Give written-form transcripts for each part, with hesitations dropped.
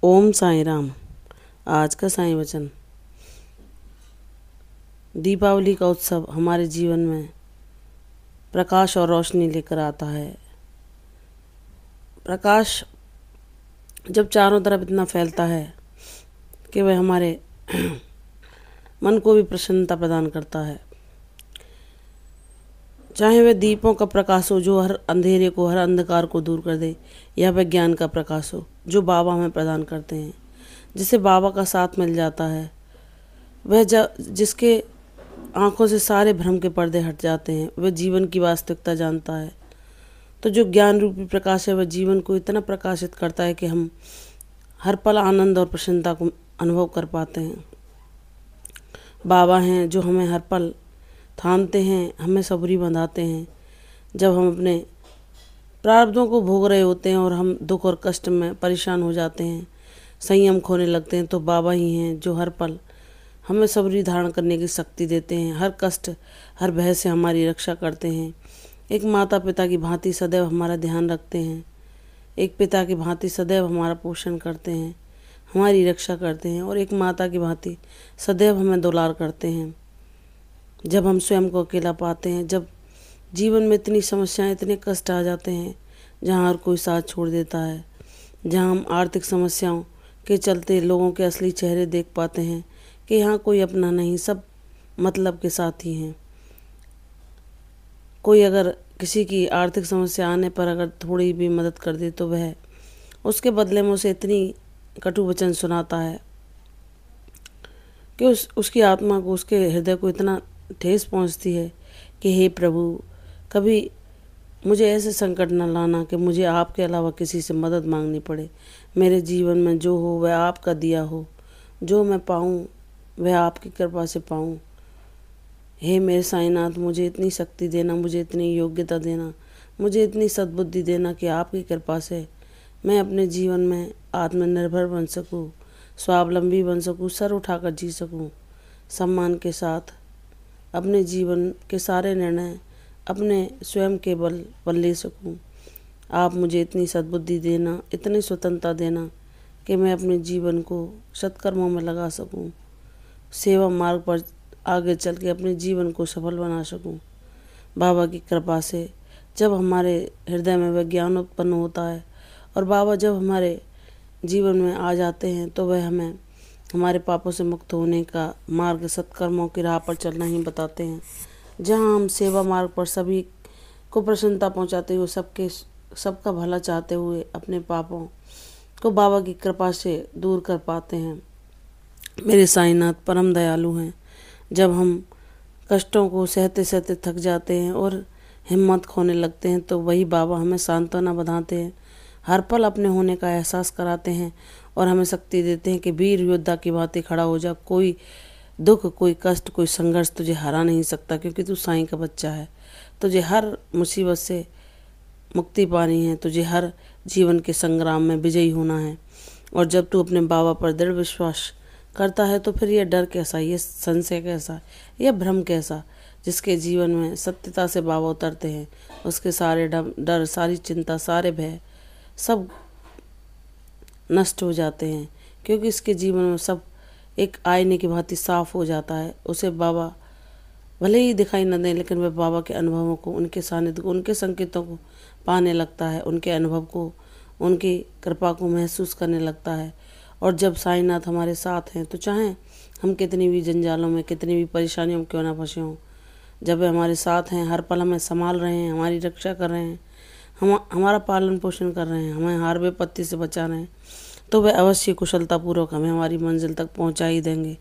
ओम साईं राम। आज का साईं वचन। दीपावली का उत्सव हमारे जीवन में प्रकाश और रोशनी लेकर आता है। प्रकाश जब चारों तरफ इतना फैलता है कि वह हमारे मन को भी प्रसन्नता प्रदान करता है। चाहे वह दीपों का प्रकाश हो जो हर अंधेरे को, हर अंधकार को दूर कर दे, या वह ज्ञान का प्रकाश हो जो बाबा हमें प्रदान करते हैं, जिसे बाबा का साथ मिल जाता है। वह जिसके आँखों से सारे भ्रम के पर्दे हट जाते हैं, वह जीवन की वास्तविकता जानता है। तो जो ज्ञान रूपी प्रकाश है वह जीवन को इतना प्रकाशित करता है कि हम हर पल आनंद और प्रसन्नता को अनुभव कर पाते हैं। बाबा हैं जो हमें हर पल थामते हैं, हमें सबूरी बंधाते हैं। जब हम अपने प्रारब्धों को भोग रहे होते हैं और हम दुख और कष्ट में परेशान हो जाते हैं, संयम खोने लगते हैं, तो बाबा ही हैं जो हर पल हमें सबूरी धारण करने की शक्ति देते हैं। हर कष्ट, हर भय से हमारी रक्षा करते हैं। एक माता पिता की भांति सदैव हमारा ध्यान रखते हैं। एक पिता की भांति सदैव हमारा पोषण करते हैं, हमारी रक्षा करते हैं, और एक माता की भांति सदैव हमें दुलार करते हैं। जब हम स्वयं को अकेला पाते हैं, जब जीवन में इतनी समस्याएं, इतने कष्ट आ जाते हैं, जहाँ हर कोई साथ छोड़ देता है, जहाँ हम आर्थिक समस्याओं के चलते लोगों के असली चेहरे देख पाते हैं कि यहाँ कोई अपना नहीं, सब मतलब के साथ ही हैं। कोई अगर किसी की आर्थिक समस्या आने पर अगर थोड़ी भी मदद कर दे तो वह उसके बदले में उसे इतनी कटु वचन सुनाता है कि उसकी आत्मा को, उसके हृदय को इतना ठेस पहुंचती है कि हे प्रभु, कभी मुझे ऐसे संकट न लाना कि मुझे आपके अलावा किसी से मदद मांगनी पड़े। मेरे जीवन में जो हो वह आपका दिया हो, जो मैं पाऊँ वह आपकी कृपा से पाऊँ। हे मेरे साईनाथ, मुझे इतनी शक्ति देना, मुझे इतनी योग्यता देना, मुझे इतनी सद्बुद्धि देना कि आपकी कृपा से मैं अपने जीवन में आत्मनिर्भर बन सकूँ, स्वावलंबी बन सकूँ, सर उठाकर जी सकूँ, सम्मान के साथ अपने जीवन के सारे निर्णय अपने स्वयं के बल पर ले सकूँ। आप मुझे इतनी सद्बुद्धि देना, इतनी स्वतंत्रता देना कि मैं अपने जीवन को सत्कर्मों में लगा सकूँ, सेवा मार्ग पर आगे चल के अपने जीवन को सफल बना सकूं। बाबा की कृपा से जब हमारे हृदय में वह ज्ञान उत्पन्न होता है और बाबा जब हमारे जीवन में आ जाते हैं तो वह हमें हमारे पापों से मुक्त होने का मार्ग, सत्कर्मों की राह पर चलना ही बताते हैं। जहां हम सेवा मार्ग पर सभी को प्रसन्नता पहुंचाते हुए, सबका भला चाहते हुए अपने पापों को बाबा की कृपा से दूर कर पाते हैं। मेरे साईनाथ परम दयालु हैं। जब हम कष्टों को सहते सहते थक जाते हैं और हिम्मत खोने लगते हैं तो वही बाबा हमें सांत्वना बधाते हैं, हर पल अपने होने का एहसास कराते हैं और हमें शक्ति देते हैं कि वीर योद्धा की भांति खड़ा हो जा। कोई दुख, कोई कष्ट, कोई संघर्ष तुझे हरा नहीं सकता, क्योंकि तू साईं का बच्चा है। तुझे हर मुसीबत से मुक्ति पानी है, तुझे हर जीवन के संग्राम में विजयी होना है। और जब तू अपने बाबा पर दृढ़ विश्वास करता है तो फिर यह डर कैसा, यह संशय कैसा, यह भ्रम कैसा। जिसके जीवन में सत्यता से बाबा उतरते हैं उसके सारे डर, सारी चिंता, सारे भय सब नष्ट हो जाते हैं, क्योंकि इसके जीवन में सब एक आईने की भांति साफ हो जाता है। उसे बाबा भले ही दिखाई न दें, लेकिन वह बाबा के अनुभवों को, उनके सानिध्य को, उनके संकेतों को पाने लगता है, उनके अनुभव को, उनकी कृपा को महसूस करने लगता है। और जब साईनाथ हमारे साथ हैं तो चाहे हम कितनी भी जंजालों में, कितनी भी परेशानियों में क्यों ना फंसे हों, जब वे हमारे साथ हैं, हर पल हमें संभाल रहे हैं, हमारी रक्षा कर रहे हैं, हमारा पालन पोषण कर रहे हैं, हमें हार विपत्ति से बचा रहे हैं, तो वे अवश्य कुशलतापूर्वक हमें हमारी मंजिल तक पहुंचा ही देंगे।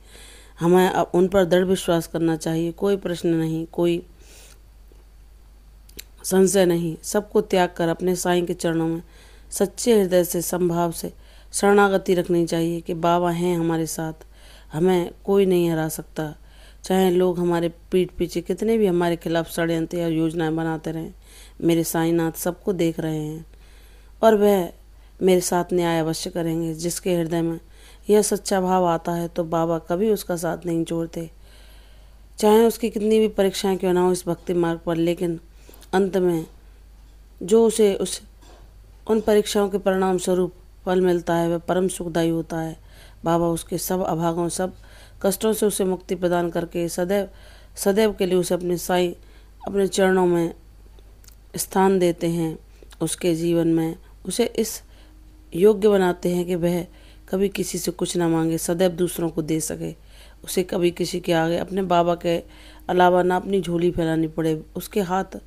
हमें उन पर दृढ़ विश्वास करना चाहिए। कोई प्रश्न नहीं, कोई संशय नहीं। सबको त्याग कर अपने साईं के चरणों में सच्चे हृदय से, संभाव से शरणागति रखनी चाहिए कि बाबा हैं हमारे साथ, हमें कोई नहीं हरा सकता। चाहे लोग हमारे पीठ पीछे कितने भी हमारे खिलाफ षड्यंत्र या योजनाएं बनाते रहें, मेरे साईनाथ सबको देख रहे हैं और वह मेरे साथ न्याय अवश्य करेंगे। जिसके हृदय में यह सच्चा भाव आता है तो बाबा कभी उसका साथ नहीं छोड़ते, चाहे उसकी कितनी भी परीक्षाएं क्यों ना हो इस भक्ति मार्ग पर। लेकिन अंत में जो उसे उन परीक्षाओं के परिणाम स्वरूप फल मिलता है वह परम सुखदायी होता है। बाबा उसके सब अभागों, सब कष्टों से उसे मुक्ति प्रदान करके सदैव सदैव के लिए उसे अपने साईं अपने चरणों में स्थान देते हैं। उसके जीवन में उसे इस योग्य बनाते हैं कि वह कभी किसी से कुछ ना मांगे, सदैव दूसरों को दे सके। उसे कभी किसी के आगे अपने बाबा के अलावा ना अपनी झोली फैलानी पड़े। उसके हाथ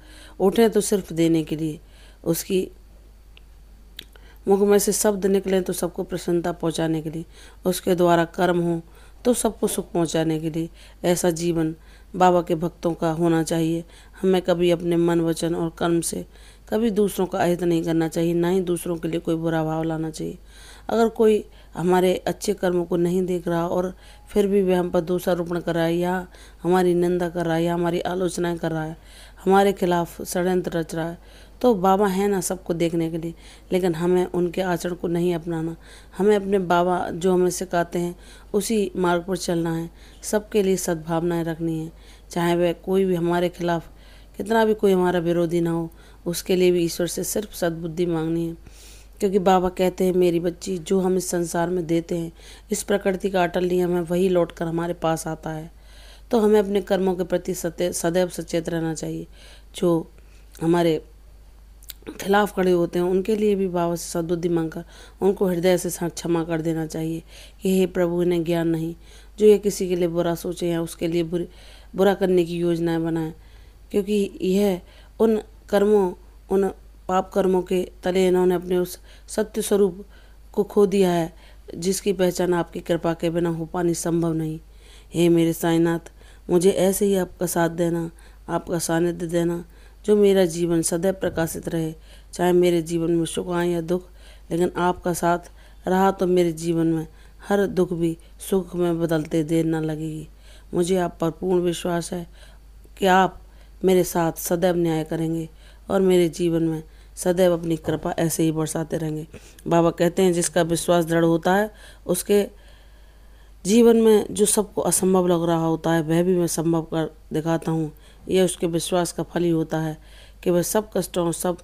उठे तो सिर्फ देने के लिए, उसकी मुख में से शब्द निकलें तो सबको प्रसन्नता पहुंचाने के लिए, उसके द्वारा कर्म हो तो सबको सुख पहुंचाने के लिए। ऐसा जीवन बाबा के भक्तों का होना चाहिए। हमें कभी अपने मन, वचन और कर्म से कभी दूसरों का अहित नहीं करना चाहिए, ना ही दूसरों के लिए कोई बुरा भाव लाना चाहिए। अगर कोई हमारे अच्छे कर्मों को नहीं देख रहा और फिर भी वह हम पर दोषारोपण कर रहा है या हमारी निंदा कर रहा है या हमारी आलोचनाएं कर रहा है, हमारे खिलाफ षड्यंत्र रच रहा है, तो बाबा है ना सबको देखने के लिए। लेकिन हमें उनके आचरण को नहीं अपनाना, हमें अपने बाबा जो हमें सिखाते हैं उसी मार्ग पर चलना है। सबके लिए सद्भावनाएं रखनी है, चाहे वह कोई भी हमारे खिलाफ कितना भी कोई हमारा विरोधी ना हो, उसके लिए भी ईश्वर से सिर्फ सद्बुद्धि मांगनी है। क्योंकि बाबा कहते हैं, मेरी बच्ची, जो हम इस संसार में देते हैं, इस प्रकृति का अटल नियम है, वही लौट कर हमारे पास आता है। तो हमें अपने कर्मों के प्रति सदैव सचेत रहना चाहिए। जो हमारे खिलाफ खड़े होते हैं उनके लिए भी बाबा से सद्बुद्धि मांगकर उनको हृदय से क्षमा कर देना चाहिए कि हे प्रभु, इन्हें ज्ञान नहीं, जो ये किसी के लिए बुरा सोचे या उसके लिए बुरा करने की योजनाएं बनाएं। क्योंकि यह उन कर्मों, उन पाप कर्मों के तले इन्होंने अपने उस सत्य स्वरूप को खो दिया है, जिसकी पहचान आपकी कृपा के बिना हो पानी संभव नहीं। हे मेरे साईनाथ, मुझे ऐसे ही आपका साथ देना, आपका सानिध्य देना, जो मेरा जीवन सदैव प्रकाशित रहे। चाहे मेरे जीवन में सुख आए या दुख, लेकिन आपका साथ रहा तो मेरे जीवन में हर दुख भी सुख में बदलते देर न लगेगी। मुझे आप पर पूर्ण विश्वास है कि आप मेरे साथ सदैव न्याय करेंगे और मेरे जीवन में सदैव अपनी कृपा ऐसे ही बरसाते रहेंगे। बाबा कहते हैं, जिसका विश्वास दृढ़ होता है उसके जीवन में जो सबको असंभव लग रहा होता है वह भी मैं संभव कर दिखाता हूँ। यह उसके विश्वास का फल ही होता है कि वह सब कष्टों, सब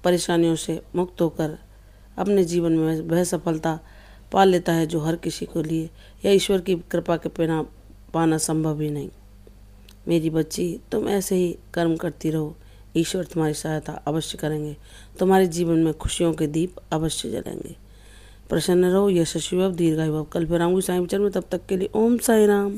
परेशानियों से मुक्त होकर अपने जीवन में वह सफलता पा लेता है जो हर किसी को लिए या ईश्वर की कृपा के बिना पाना संभव ही नहीं। मेरी बच्ची, तुम ऐसे ही कर्म करती रहो, ईश्वर तुम्हारी सहायता अवश्य करेंगे, तुम्हारे जीवन में खुशियों के दीप अवश्य जलेंगे। प्रसन्न रहो, यशस्वी भव, दीर्घायु भव। कल फिर आऊंगी साईं चरण में, तब तक के लिए ओम साई राम।